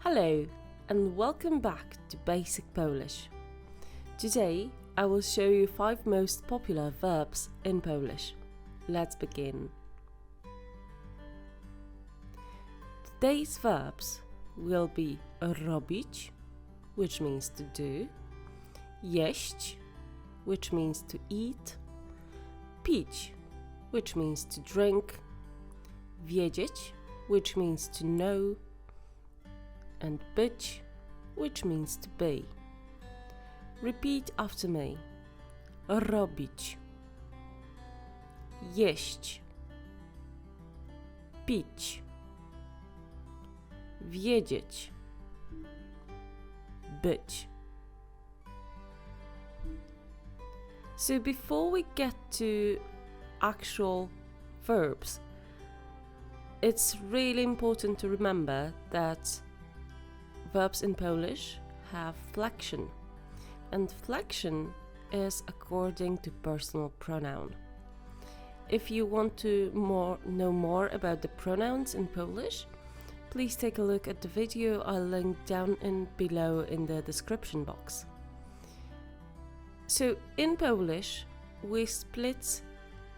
Hello and welcome back to Basic Polish. Today I will show you 5 most popular verbs in Polish. Let's begin. Today's verbs will be robić, which means to do, jeść, which means to eat, pić, which means to drink, wiedzieć, which means to know, and być, which means to be. Repeat after me. Robić, jeść, pić, wiedzieć, być. So before we get to actual verbs, it's really important to remember that verbs in Polish have flexion, and flexion is according to personal pronoun. If you want to know more about the pronouns in Polish, please take a look at the video I'll link down below in the description box. So in Polish, we split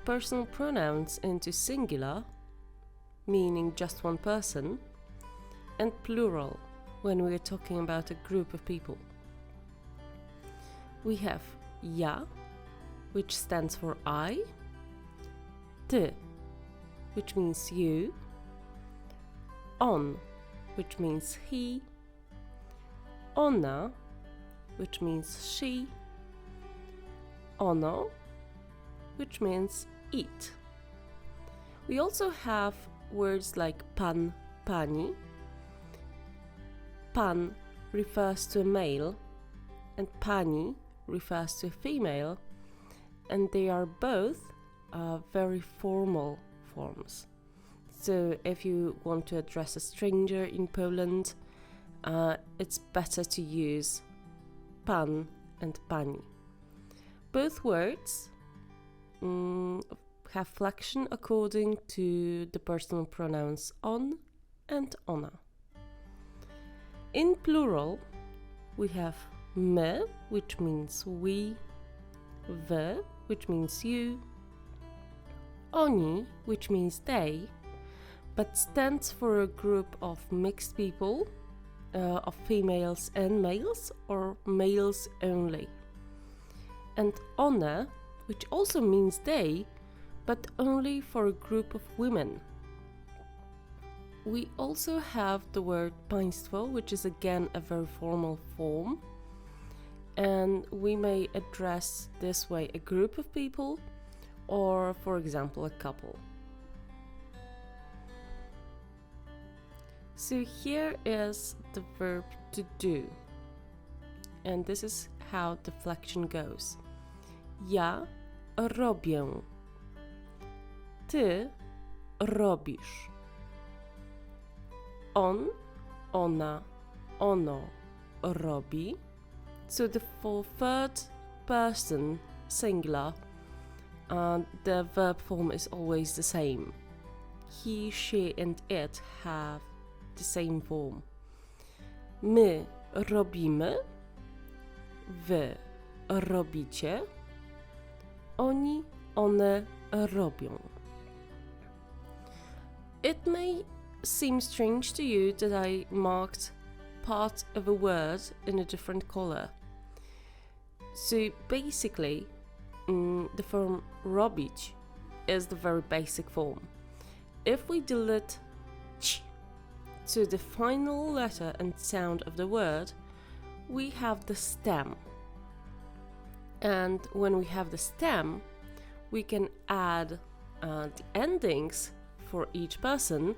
personal pronouns into singular, meaning just one person, and plural, when we are talking about a group of people. We have ja, which stands for I, ty, which means you, on, which means he, ona, which means she, ono, which means eat. We also have words like pan, pani. Pan refers to a male and pani refers to a female, and they are both very formal forms. So if you want to address a stranger in Poland, it's better to use pan and pani. Both words have flexion according to the personal pronouns on and ona. In plural, we have my, which means we, wy, which means you, oni, which means they, but stands for a group of mixed people, of females and males, or males only. And one, which also means they, but only for a group of women. We also have the word państwo, which is again a very formal form, and we may address this way a group of people or, for example, a couple. So here is the verb to do, and this is how the flexion goes. Ja robię, ty robisz. On, ona, ono robi. So for third person singular, the verb form is always the same. He, she and it have the same form. My robimy, wy robicie, oni, one robią. It may seem strange to you that I marked part of a word in a different color. So basically, the form robić is the very basic form. If we delete ch to the final letter and sound of the word, we have the stem. And when we have the stem, we can add the endings for each person,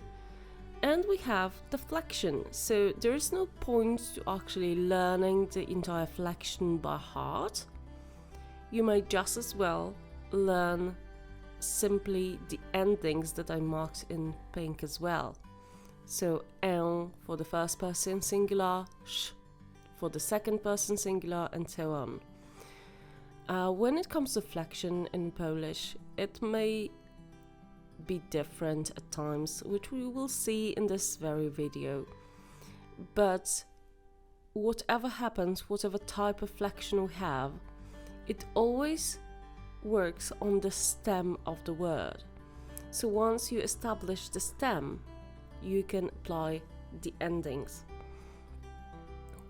and we have the flexion. So there is no point to actually learning the entire flexion by heart. You might just as well learn simply the endings that I marked in pink as well. So ę for the first person singular, sz for the second person singular, and so on. When it comes to flexion in Polish, it may be different at times, which we will see in this very video. but whatever happens, whatever type of flexion we have, it always works on the stem of the word. So once you establish the stem, you can apply the endings.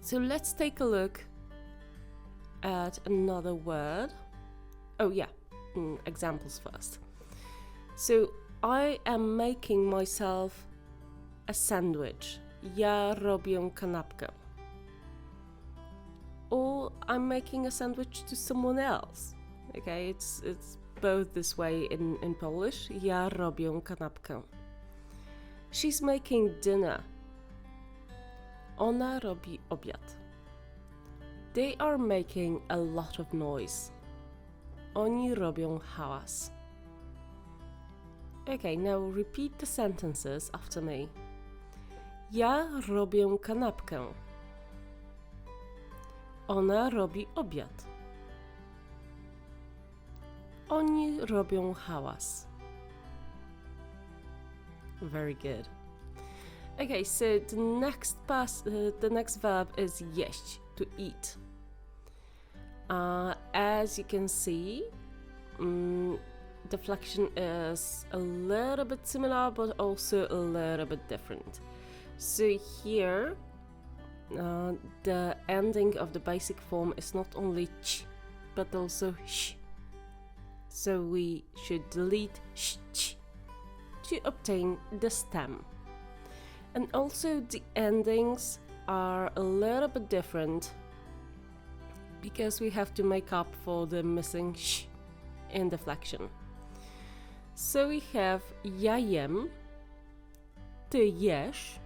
So let's take a look at another word. Oh yeah, examples first. So I am making myself a sandwich. Ja robię kanapkę. Or I'm making a sandwich to someone else. Okay, it's both this way in Polish. Ja robię kanapkę. She's making dinner. Ona robi obiad. They are making a lot of noise. Oni robią hałas. Okay, now repeat the sentences after me. Ja robię kanapkę. Ona robi obiad. Oni robią hałas. Very good. Okay, so the next verb is jeść, to eat. As you can see, the flexion is a little bit similar, but also a little bit different. So here, the ending of the basic form is not only ch, but also sh. So we should delete sh, ch to obtain the stem. And also the endings are a little bit different because we have to make up for the missing sh in the flexion. So we have ja jem, ty jesz,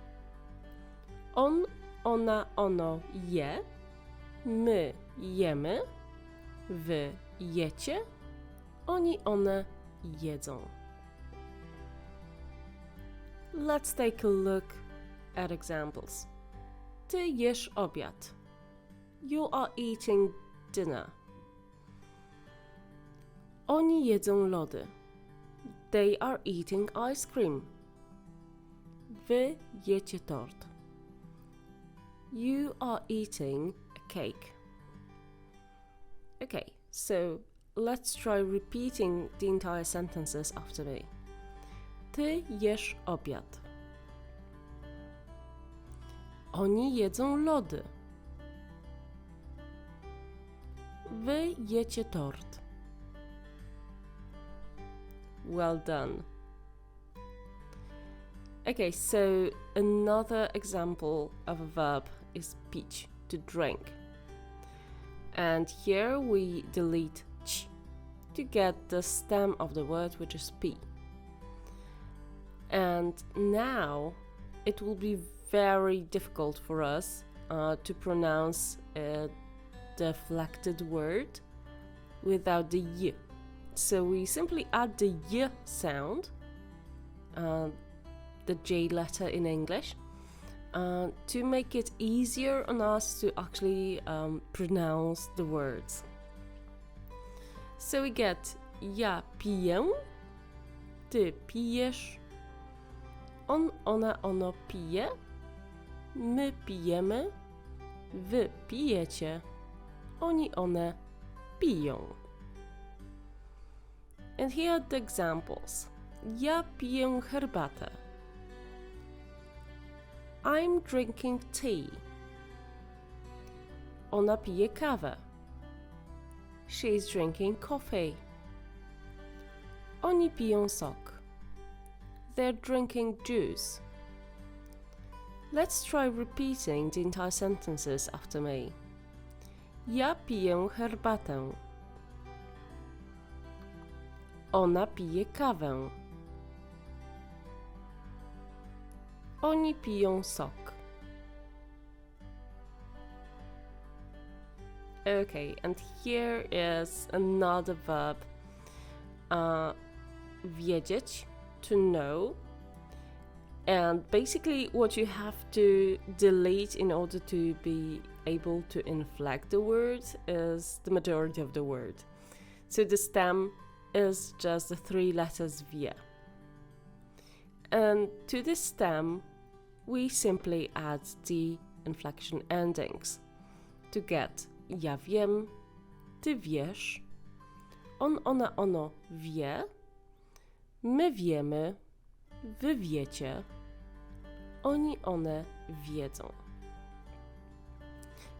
on, ona, ono je, my jemy, wy jecie, oni, one jedzą. Let's take a look at examples. Ty jesz obiad. You are eating dinner. Oni jedzą lody. They are eating ice cream. Wy jecie tort. You are eating a cake. Okay, so let's try repeating the entire sentences after me. Ty jesz obiad. Oni jedzą lody. Wy jecie tort. Well done. Okay, so another example of a verb is pić, to drink. And here we delete ch to get the stem of the word, which is pi. And now it will be very difficult for us to pronounce the deflected word without the y. So we simply add the y sound, the J letter in English, to make it easier on us to actually pronounce the words. So we get ja piję, ty pijesz, on, ona, ono pije, my pijemy, wy pijecie, oni, one piją. And here are the examples. Ja piję herbatę. I'm drinking tea. Ona pije kawę. She's drinking coffee. Oni piją sok. They're drinking juice. Let's try repeating the entire sentences after me. Ja piję herbatę. Ona pije kawę. Oni piją sok. Okay, and here is another verb. Wiedzieć, to know. And basically what you have to delete in order to be able to inflect the word is the majority of the word. So the stem is just the three letters wie. And to this stem, we simply add the inflection endings to get ja wiem, ty wiesz, on, ona, ono wie, my wiemy, wy wiecie, oni, one wiedzą.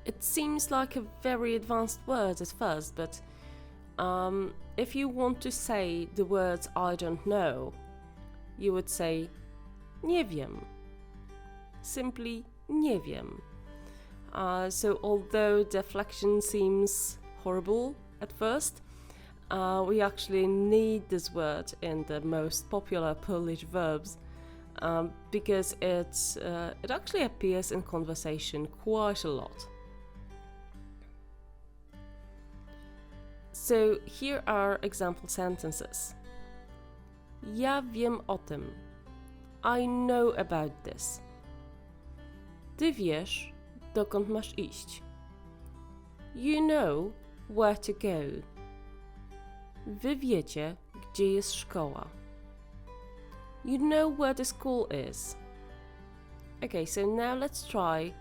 It seems like a very advanced word at first, but if you want to say the words I don't know, you would say nie wiem. Simply nie wiem. So although deflection seems horrible at first, we actually need this word in the most popular Polish verbs because it actually appears in conversation quite a lot. So here are example sentences. Ja wiem o tym. I know about this. Ty wiesz, dokąd masz iść. You know where to go. Wy wiecie, gdzie jest szkoła. You know where the school is. Okay, so now let's try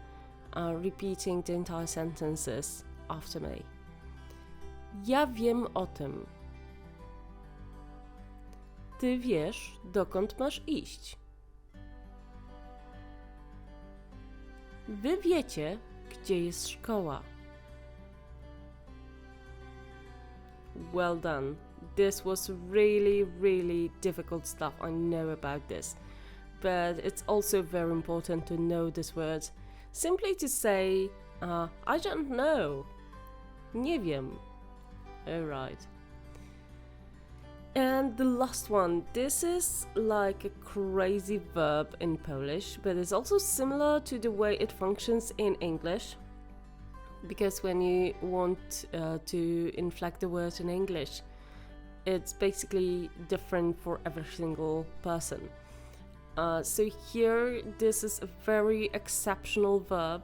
repeating the entire sentences after me. Ja wiem o tym. Ty wiesz, dokąd masz iść. Wy wiecie, gdzie jest szkoła. Well done. This was really difficult stuff. I know about this. But it's also very important to know this word. Simply to say, I don't know. Nie wiem. Alright. And the last one. This is like a crazy verb in Polish, but it's also similar to the way it functions in English. Because when you want to inflect the word in English, it's basically different for every single person. So here, this is a very exceptional verb.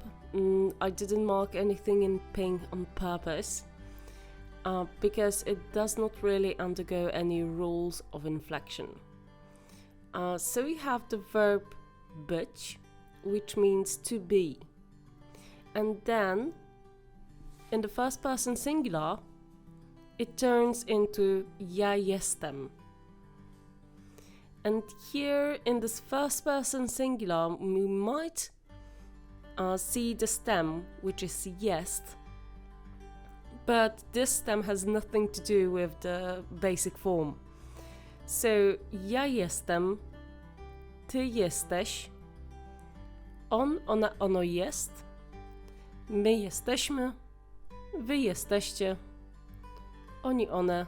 I didn't mark anything in pink on purpose because it does not really undergo any rules of inflection. So we have the verb być, which means to be. And then in the first person singular, it turns into ja jestem. And here in this first person singular, we might see the stem, which is jest, but this stem has nothing to do with the basic form. So ja jestem, ty jesteś, on, ona, ono jest, my jesteśmy, wy jesteście, oni, one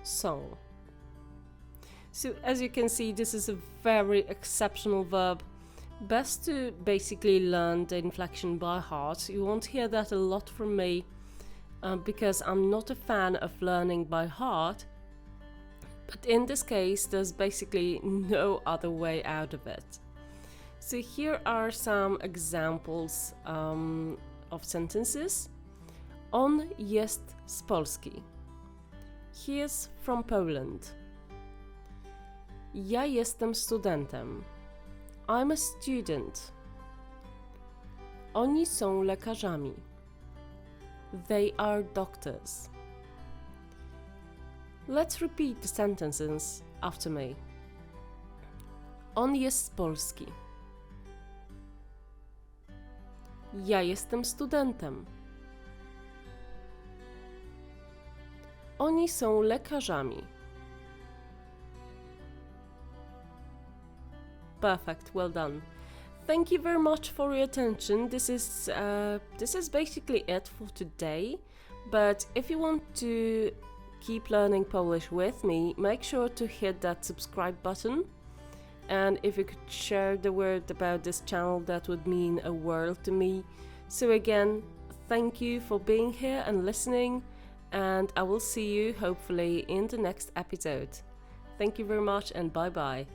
są. So as you can see, this is a very exceptional verb. Best to basically learn the inflection by heart. You won't hear that a lot from me because I'm not a fan of learning by heart. But in this case, there's basically no other way out of it. So here are some examples of sentences. On jest z Polski. He is from Poland. Ja jestem studentem. I'm a student. Oni są lekarzami. They are doctors. Let's repeat the sentences after me. On jest z Polski. Ja jestem studentem. Oni są lekarzami. Perfect, well done. Thank you very much for your attention. This is basically it for today. But if you want to keep learning Polish with me, make sure to hit that subscribe button. And if you could share the word about this channel, that would mean a world to me. So again, thank you for being here and listening. And I will see you hopefully in the next episode. Thank you very much and bye bye.